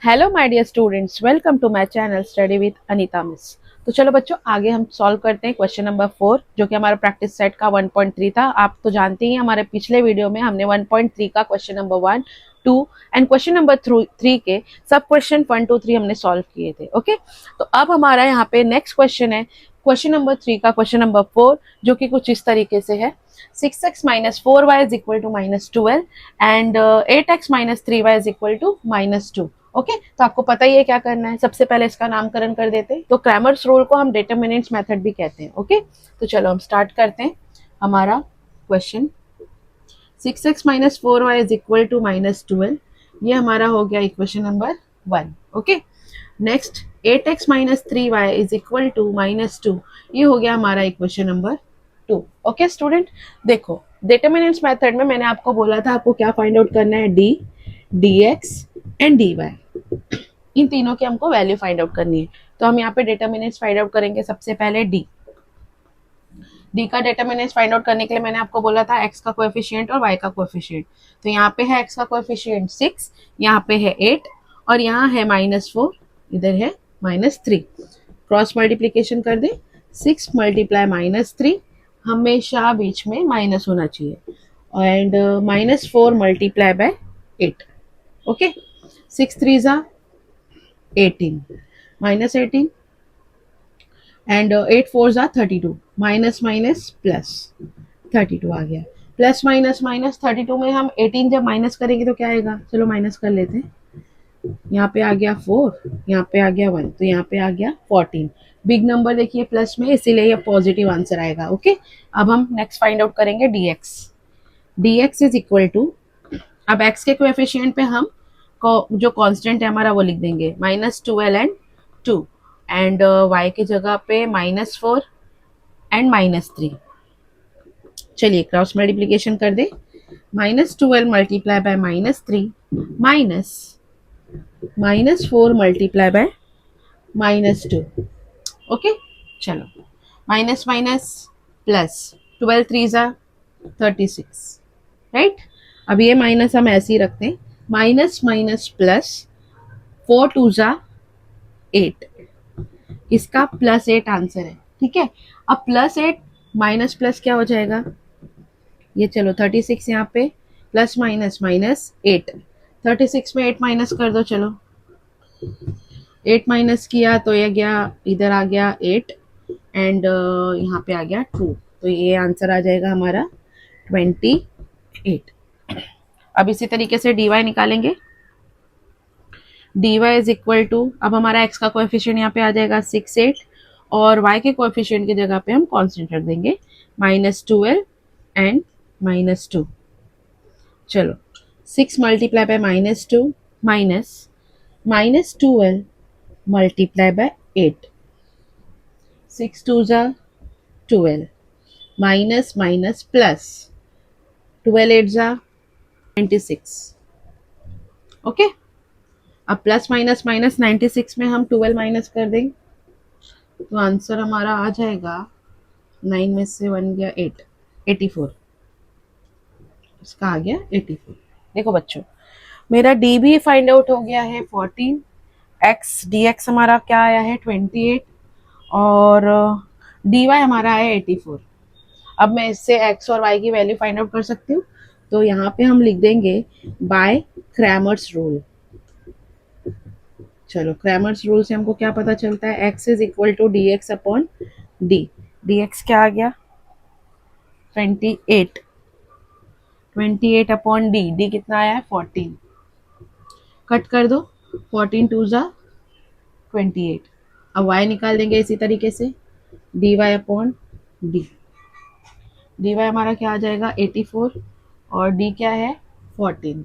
Hello my dear students, welcome to my channel study with Anita miss. तो चलो बच्चों, आगे हम सॉल्व करते हैं क्वेश्चन नंबर 4, जो कि हमारा प्रैक्टिस सेट का 1.3 था। आप तो जानते ही हैं, हमारे पिछले वीडियो में हमने 1.3 का question number 1, 2 and question number 3 के सब क्वेश्चन 1, 2, 3 हमने सॉल्व किए थे। ओके, तो अब हमारा यहाँ पे नेक्स्ट क्वेश्चन है क्वेश्चन नंबर 3 का क्वेश्चन नंबर 4, जो कि कुछ इस तरीके से है। 6x minus 4y is equal to minus 12 and 8x minus 3y is equal to minus 2। Okay, तो आपको पता ही है क्या करना है। सबसे पहले इसका नामकरण कर देते हैं। तो क्रैमर्स रूल को हम डिटरमिनेंट्स मेथड भी कहते हैं। ओके, तो चलो हम स्टार्ट करते हैं हमारा question. 6x minus 4y is equal to minus 12, ये हमारा हो गया equation number 1। Okay, next 8x minus 3y is equal to minus 2, ये हो गया हमारा इक्वेशन नंबर 2। ओके स्टूडेंट, देखो डिटरमिनेंट्स मेथड में मैंने आपको बोला था आपको क्या फाइंड आउट करना है, डी, dx एंड dy। इन तीनों की हमको वैल्यू फाइंड आउट करनी है। तो हम यहाँ पे डिटरमिनेंट्स फाइंड आउट करेंगे। सबसे पहले डी का डिटरमिनेंट्स फाइंड आउट करने के लिए मैंने आपको बोला था x का कोएफिशिएंट और y का कोएफिशिएंट। तो यहाँ पे है x का कोएफिशिएंट 6, यहाँ पे है 8 और यहाँ है -4, इधर है -3। क्रॉस मल्टीप्लीकेशन कर दे, 6 मल्टीप्लाई -3, हमेशा बीच में माइनस होना चाहिए, एंड -4 मल्टीप्लाई बाय 8। ओके, 6 3 ज़ा 18, -18 एंड 8 4 ज़ा 32, माइनस माइनस प्लस 32 आ गया। प्लस माइनस माइनस 32 में हम 18 जब माइनस करेंगे तो क्या आएगा, चलो माइनस कर लेते हैं। यहाँ पे आ गया 4, यहाँ पे आ गया 1, तो यहाँ पे आ गया 14। बिग नंबर देखिए प्लस में, इसीलिए ये पॉजिटिव आंसर आएगा। ओके, अब हम नेक्स्ट फाइंड आउट करेंगे dx इज इक्वल टू, अब x के कोएफिशिएंट पे हम जो कांस्टेंट है हमारा वो लिख देंगे -12 एंड 2, एंड y की जगह पे -4 एंड -3। चलिए क्रॉस मल्टीप्लीकेशन कर दे, -12 multiply by -3 -4 multiply by -2। Okay, चलो माइनस माइनस प्लस, 12 3 ज़ा 36, राइट। अब ये माइनस हम ऐसे ही रखते हैं, माइनस माइनस प्लस, 4 2 ज़ा 8, इसका +8 आंसर है। ठीक है, अब +8 माइनस प्लस क्या हो जाएगा, ये चलो 36 यहाँ पे प्लस माइनस -8, 36 में 8 माइनस कर दो। चलो 8 माइनस किया तो ये गया, इधर आ गया 8 एंड यहाँ पे आ गया 2, तो ये आंसर आ जाएगा हमारा 28। अब इसी तरीके से dy निकालेंगे। dy इज इक्वल टू, अब हमारा x का कोएफिशिएंट यहाँ पे आ जाएगा 6 8, और y के कोएफिशिएंट की जगह पे हम कांस्टेंट रख देंगे -12 एंड -2। चलो 6 मल्टीप्लाई बाय -2 -12 मल्टीप्लाई बाय 8, 6 2 ज़ा 12, माइनस माइनस प्लस, 12 8 ज़ा 96। ओके, अब प्लस माइनस माइनस 96 में हम 12 माइनस कर देंगे, तो आंसर हमारा आ जाएगा 9 में से 1 गया 8, 84। इसका आ गया 84। देखो बच्चों, मेरा डी भी फाइंड आउट हो गया है 14, एक्स dx हमारा क्या आया है 28, और dy हमारा आया 84। अब मैं इससे x और y की वैल्यू फाइंड आउट कर सकती हूँ। तो यहाँ पे हम लिख देंगे बाय क्रैमर्स रूल। चलो क्रैमर्स रूल से हमको क्या पता चलता है, x is equal to dx upon d। dx क्या आ गया 28, 28 अपॉन d कितना आया है 14, कट कर दो, 14 2 ज़ा 28। अब y निकाल देंगे इसी तरीके से, dy अपॉन d। dy हमारा क्या आ जाएगा 84 और d क्या है 14।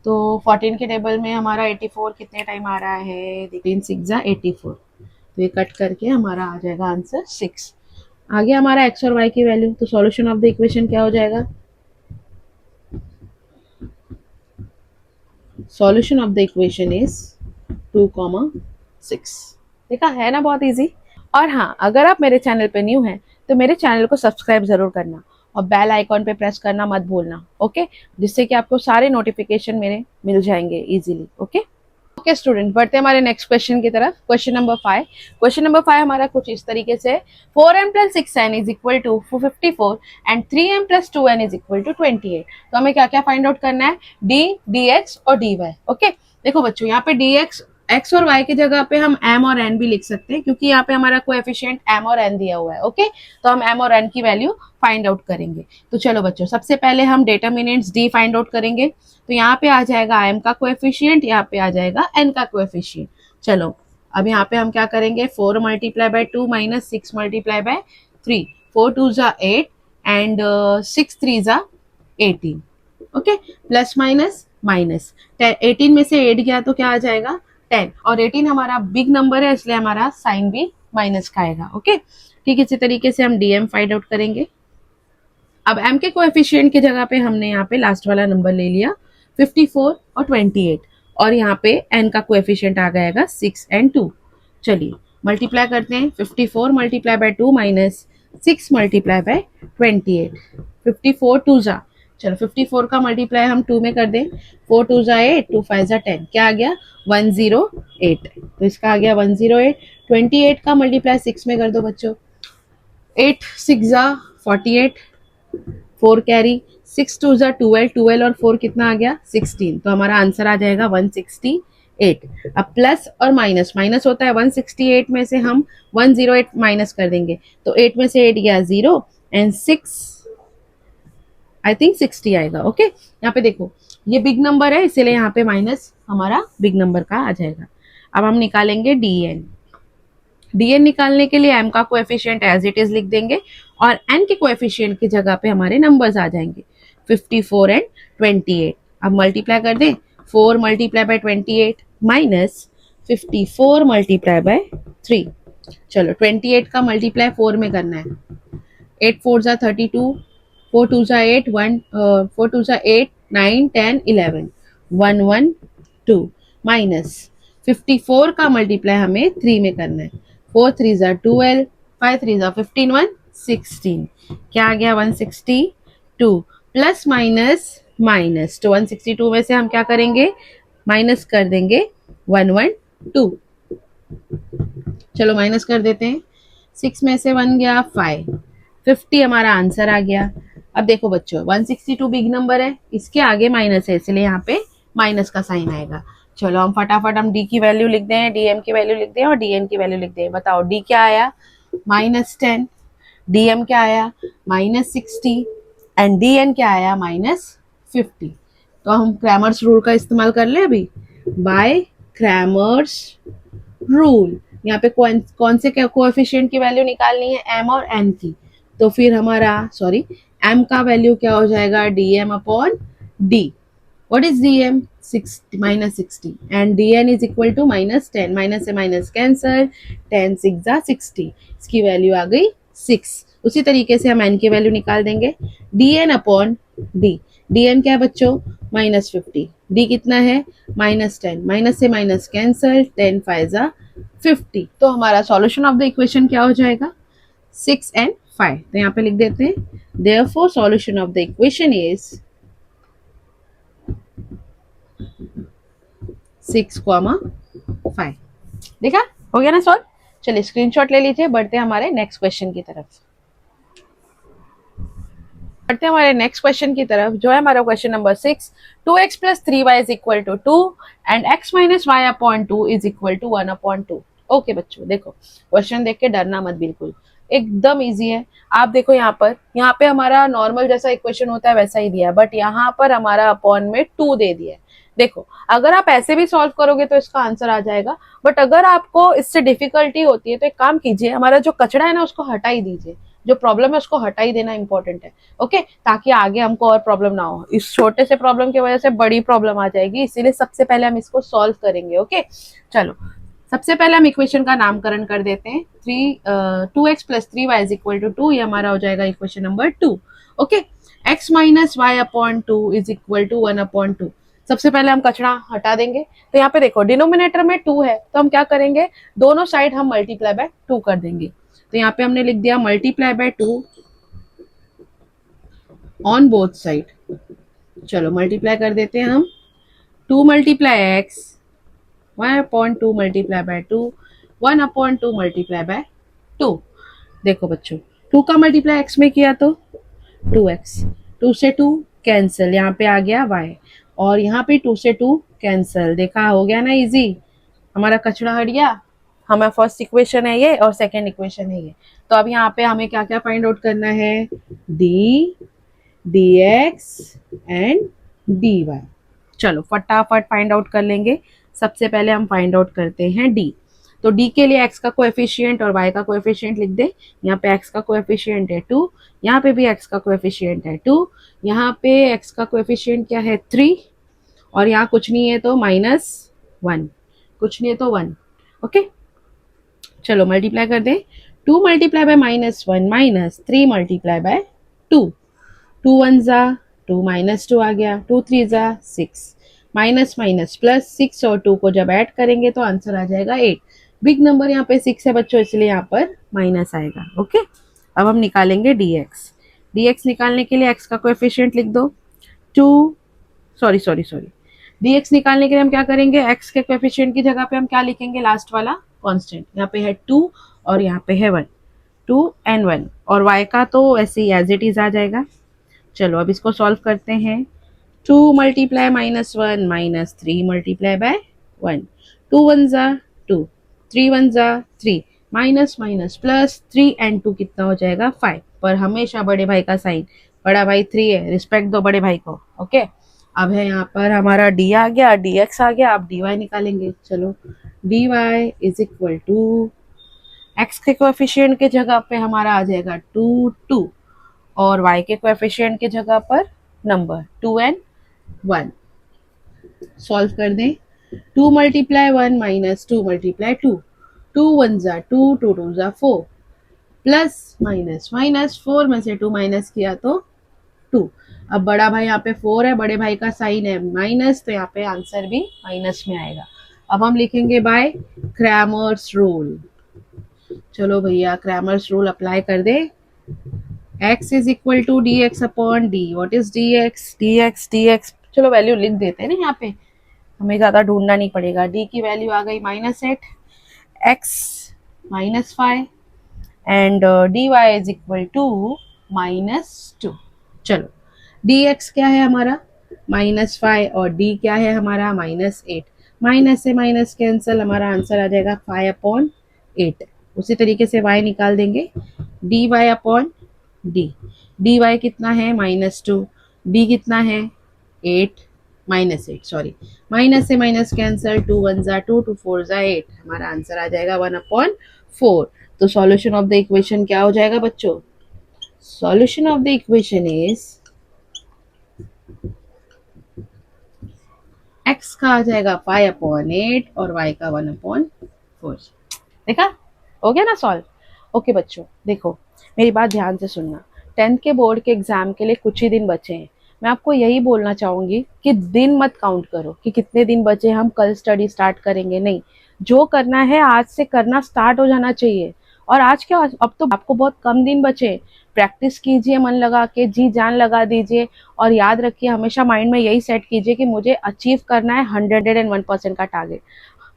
तो 14 के टेबल में हमारा 84 कितने टाइम आ रहा है, 3 6 ज़ा 84, तो ये कट करके हमारा आ जाएगा आंसर 6। आ गया हमारा x और y की वैल्यू। तो सॉल्यूशन ऑफ द इक्वेशन क्या हो जाएगा, solution of the equation is 2,6। देखा है ना, बहुत इजी। और हाँ, अगर आप मेरे चैनल पे न्यू हैं तो मेरे चैनल को सब्सक्राइब जरूर करना और बेल आइकॉन पे प्रेस करना मत भूलना। ओके, जिससे कि आपको सारे नोटिफिकेशन मेरे मिल जाएंगे इजीली। ओके। ओके स्टूडेंट, बढ़ते हमारे नेक्स्ट क्वेश्चन की तरफ। Question number 5। क्वेश्चन नंबर 5 हमारा कुछ इस तरीके से 4m plus 6n is equal to 54 and 3m plus 2n is equal to 28। तो हमें क्या क्या फाइंड आउट करना है? डी, dx और dy। ओके, देखो बच्चों, यहाँ पे dx x और y की जगह पे हम m और n भी लिख सकते हैं, क्योंकि यहाँ पे हमारा कोएफिशिएंट m और n दिया हुआ है। ओके, तो हम m और n की वैल्यू फाइंड आउट करेंगे। तो चलो बच्चों, सबसे पहले हम डिटरमिनेंट्स d फाइंड आउट करेंगे। तो यहाँ पे आ जाएगा m का कोएफिशिएंट, यहाँ पे आ जाएगा n का कोएफिशिएंट। चलो अब यहाँ पे हम क्या करेंगे? 4 multiply by 2 minus 6 multiply by 3। 4 2 जा 8 एंड 6 3 जा 18। ओके, प्लस माइनस माइनस 18 में से 8 गया तो क्या आ जाएगा? 10। और 18 हमारा बिग नंबर है, इसलिए हमारा साइन भी माइनस का आएगा। ओके, ठीक, इसी तरीके से हम डीएम फाइंड आउट करेंगे। अब m के कोएफिशिएंट की जगह पे हमने यहाँ पे लास्ट वाला नंबर ले लिया 54 और 28, और यहाँ पे n का कोएफिशिएंट आ जाएगा 6 एंड 2। चलिए मल्टीप्लाई करते हैं। 54 multiply by 2 minus 6 multiply by 28। 54 2 जा, चलो 54 का मल्टीप्लाई हम 2 में कर दें। 4 2 जा 8, 2 5 जा 10, क्या आ गया? 108। तो इसका आ गया 108। 28 का मल्टीप्लाई 6 में कर दो बच्चों। 8 6 जा 48, 4 कैरी, 6 2 जा 12, 12 और 4 कितना आ गया? 16। तो हमारा आंसर आ जाएगा 168। अब प्लस और माइनस, माइनस होता है 168 में से हम 108 माइनस कर देंगे, तो 8 में से 8 गया 0 एंड 6 आई थिंक 60 आएगा। ओके, यहाँ पे देखो ये बिग नंबर है, इसीलिए यहाँ पे माइनस हमारा बिग नंबर का आ जाएगा। अब हम निकालेंगे dn। dn निकालने के लिए m का कोएफिशिएंट एज इट इज लिख देंगे, और n के कोएफिशिएंट की जगह पे हमारे नंबर्स आ जाएंगे 54 एंड 28। अब मल्टीप्लाई कर दें। 4 multiply by 28 minus 54 multiply by 3। चलो 28 का मल्टीप्लाई 4 में करना है। 8 4 जा 32, 4 2 जा 8, 4 2 जा 8 9 10 11 112 माइनस 54 का मल्टीप्लाई हमें 3 में करना है। 4 3 जा 12, 5 3 जा 15 1 16, क्या आ गया? 162 प्लस माइनस माइनस। तो 162 में से हम क्या करेंगे? माइनस कर देंगे 112। चलो माइनस कर देते हैं। 6 में से 1 गया 5, 50 हमारा आंसर आ गया। अब देखो बच्चों 162 बिग नंबर है, इसके आगे माइनस है, इसलिए यहाँ पे माइनस का साइन आएगा। चलो हम फटाफट हम d की वैल्यू लिख दें, dm की वैल्यू लिख दें और dn की वैल्यू लिख दें। बताओ d क्या आया? -10। dm क्या आया? -60 एंड dn क्या आया? -50। तो हम क्रैमर्स रूल का इस्तेमाल कर ले अभी। बाय क्रैमर्स रूल यहाँ पे कौन से कोएफिशिएंट की वैल्यू निकालनी है? m और n की। तो फिर हमारा m का वैल्यू क्या हो जाएगा? dm upon d। What is dm? -60 and dn is equal to -10। Minus से माइनस कैंसल, 10 6 जा 60, इसकी वैल्यू आ गई 6। उसी तरीके से हम n की वैल्यू निकाल देंगे। dn upon d। dn क्या है बच्चों? -50। d कितना है? -10, माइनस से माइनस कैंसल, 10 5 जा 50। तो हमारा सॉल्यूशन ऑफ द इक्वेशन क्या हो जाएगा? 6 एंड 5। तो यहाँ पे लिख देते हैं therefore solution of the equation is 6, 5। देखा हो गया ना सॉल्व? चलिए स्क्रीनशॉट ले लीजिए। बढ़ते हैं हमारे नेक्स्ट क्वेश्चन की तरफ। बढ़ते हैं हमारे नेक्स्ट क्वेश्चन की तरफ, जो है हमारा question number 6। 2x plus 3y is equal to 2 and x minus y upon 2 is equal to 1 upon 2। Okay बच्चों, देखो क्वेश्चन देख के डरना मत, बिल्कुल एकदम इजी है। आप देखो यहाँ पे हमारा नॉर्मल जैसा इक्वेशन होता है वैसा ही दिया है, बट यहाँ पर हमारा अपॉन में 2 दे दिया है। देखो अगर आप ऐसे भी सॉल्व करोगे तो इसका आंसर आ जाएगा, बट अगर आपको इससे डिफिकल्टी होती है तो एक काम कीजिए, हमारा जो कचरा है ना उसको हटा ही दीजिए, जो प्रॉब्लम है उसको हटा ही देना इंपॉर्टेंट है। ओके, ताकि आगे हमको और प्रॉब्लम ना हो। इस छोटे से प्रॉब्लम की वजह से बड़ी प्रॉब्लम आ जाएगी, इसीलिए सबसे पहले हम इसको सॉल्व करेंगे। ओके, चलो सबसे पहले हम इक्वेशन का नामकरण कर देते हैं। 2x plus 3y is equal to 2, ये हमारा हो जाएगा equation number 2। Okay, x minus y upon 2 is equal to 1 upon 2। सबसे पहले हम कचरा हटा देंगे। तो यहाँ पे देखो डिनोमिनेटर में 2 है, तो हम क्या करेंगे? दोनों साइड हम मल्टीप्लाई बाय 2 कर देंगे। तो यहाँ पे हमने लिख दिया multiply by 2 on both side. चलो मल्टीप्लाई कर देते हैं हम। 2 multiply x 1/2 multiply by 2, 1/2 multiply by 2। देखो बच्चों, 2 का मल्टीप्लाई x में किया तो 2x, 2 से 2 कैंसिल, यहाँ पे आ गया y, और यहाँ पे 2 से 2 कैंसिल। देखा, हो गया ना इजी, हमारा कचरा हट गया। हमारा फर्स्ट इक्वेशन है ये और सेकंड इक्वेशन है ये। तो अब यहाँ पे हमें क्या क्या फाइंड आउट करना है, d, dx एंड dy। चलो फटाफट फाइंड आउट कर लेंगे। सबसे पहले हम फाइंड आउट करते हैं d। तो d के लिए x का कोएफिशिएंट और y का कोएफिशिएंट लिख दे। यहाँ पे x का कोएफिशिएंट है 2, यहाँ पे भी x का कोएफिशिएंट है 2, यहाँ पे x का कोएफिशिएंट क्या है 3, और यहाँ कुछ नहीं है तो -1, कुछ नहीं है तो 1। ओके, चलो मल्टीप्लाई कर दें। 2 मल्टीप्लाई बाय -1 -3 मल्टीप्लाई बाय 2, 2 1 जा 2, -2 आ गया, 2 3 जा 6, माइनस माइनस प्लस 6 और 2 को जब ऐड करेंगे तो आंसर आ जाएगा 8। बिग नंबर यहाँ पे 6 है बच्चों, इसलिए यहाँ पर माइनस आएगा। ओके, अब हम निकालेंगे dx। dx निकालने के लिए x का कोएफिशिएंट लिख दो 2, सॉरी dx निकालने के लिए हम क्या करेंगे, x के कोएफिशिएंट की जगह पे हम क्या लिखेंगे, लास्ट वाला कांस्टेंट। यहाँ पे है 2 और यहाँ पे है 1, 2 and 1, और y का तो ऐसे ही एज इट इज आ जाएगा। चलो अब इसको सॉल्व करते हैं। 2 मल्टीप्लाई -1 -3 मल्टीप्लाई बाय 1, 2 1 जा 2, 3 1 जा 3, माइनस माइनस प्लस 3 एंड 2 कितना हो जाएगा 5। पर हमेशा बड़े भाई का साइन, बड़ा भाई 3 है, रिस्पेक्ट दो बड़े भाई को। ओके, अब है यहाँ पर हमारा d आ गया, dx आ गया, अब dy निकालेंगे। चलो dy is equal to x के कोएफिशिएंट के जगह पे हमारा आ जाएगा 2 2, और y के कोएफिशिएंट के जगह पर नंबर 2 and 1। सॉल्व कर दें। 2 मल्टीप्लाई 1 माइनस 2 मल्टीप्लाई 2, 2 1 जा 2, 2 2 जा 4, प्लस माइनस माइनस 4 में से 2 माइनस किया तो 2। अब बड़ा भाई यहाँ पे 4 है, बड़े भाई का साइन है माइनस, तो यहाँ पे आंसर भी माइनस में आएगा। अब हम लिखेंगे बाय क्रैमर्स रूल। चलो भैया क्रैमर्स रूल अप्लाई कर दे। x is equal to dx upon d। What is dx? चलो वैल्यू लिख देते हैं ना, यहाँ पे हमें ज्यादा ढूंढना नहीं पड़ेगा। d की वैल्यू आ गई -8, x -5 and dy is equal to -2। चलो dx क्या है हमारा -5 और d क्या है हमारा -8, माइनस से माइनस कैंसिल, हमारा आंसर आ जाएगा 5/8। उसी तरीके से y निकाल देंगे, dy अपॉन d। dy कितना है -2, d कितना है 8, -8 सॉरी, माइनस से माइनस कैंसिल, 2 1 जा 2, 2 4 जा 8, हमारा आंसर आ जाएगा 1/4। तो सॉल्यूशन ऑफ द इक्वेशन क्या हो जाएगा बच्चों, solution of the equation is x का आ जाएगा 5/8 और y का 1/4। देखा, हो गया ना सॉल्व। ओके बच्चों देखो, मेरी बात ध्यान से सुनना। 10th के बोर्ड के एग्जाम के लिए कुछ ही दिन बचे हैं। मैं आपको यही बोलना चाहूंगी कि दिन मत काउंट करो कि कितने दिन बचे, हम कल स्टडी स्टार्ट करेंगे, नहीं, जो करना है आज से करना स्टार्ट हो जाना चाहिए। और आज क्या, अब तो आपको बहुत कम दिन बचे, प्रैक्टिस कीजिए, मन लगा के जी जान लगा दीजिए, और याद रखिए हमेशा माइंड में यही सेट कीजिए कि मुझे अचीव करना है 101% का टारगेट।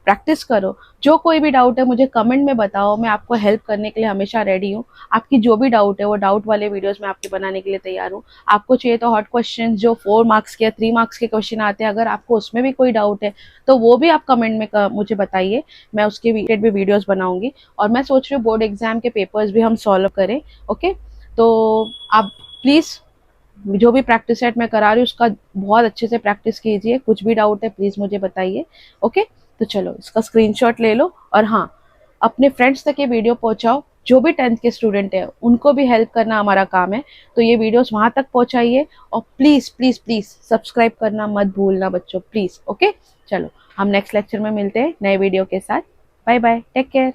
प्रैक्टिस करो। जो कोई भी डाउट है मुझे कमेंट में बताओ, मैं आपको हेल्प करने के लिए हमेशा रेडी हूँ। आपकी जो भी डाउट है वो डाउट वाले वीडियोस मैं आपके बनाने के लिए तैयार हूँ। आपको चाहिए तो हॉट क्वेश्चन जो 4 मार्क्स के 3 मार्क्स के क्वेश्चन आते हैं, अगर आपको उसमें भी कोई डाउट है तो वो भी आप कमेंट में मुझे बताइए, मैं उसके रिलेटेड भी वीडियोस बनाऊंगी। और मैं सोच रही हूँ बोर्ड एग्जाम के पेपर्स भी हम सॉल्व करें। ओके, तो आप प्लीज़ जो भी प्रैक्टिस सेट मैं करा रही हूँ उसका बहुत अच्छे से प्रैक्टिस कीजिए। कुछ भी डाउट है प्लीज़ मुझे बताइए। ओके, तो चलो इसका स्क्रीनशॉट ले लो, और हाँ, अपने फ्रेंड्स तक ये वीडियो पहुंचाओ। जो भी 10th के स्टूडेंट है उनको भी हेल्प करना हमारा काम है, तो ये वीडियोस वहां तक पहुंचाइए। और प्लीज़ प्लीज़ प्लीज़ सब्सक्राइब करना मत भूलना बच्चों, प्लीज़। ओके, चलो हम नेक्स्ट लेक्चर में मिलते हैं नए वीडियो के साथ। Bye bye, take care.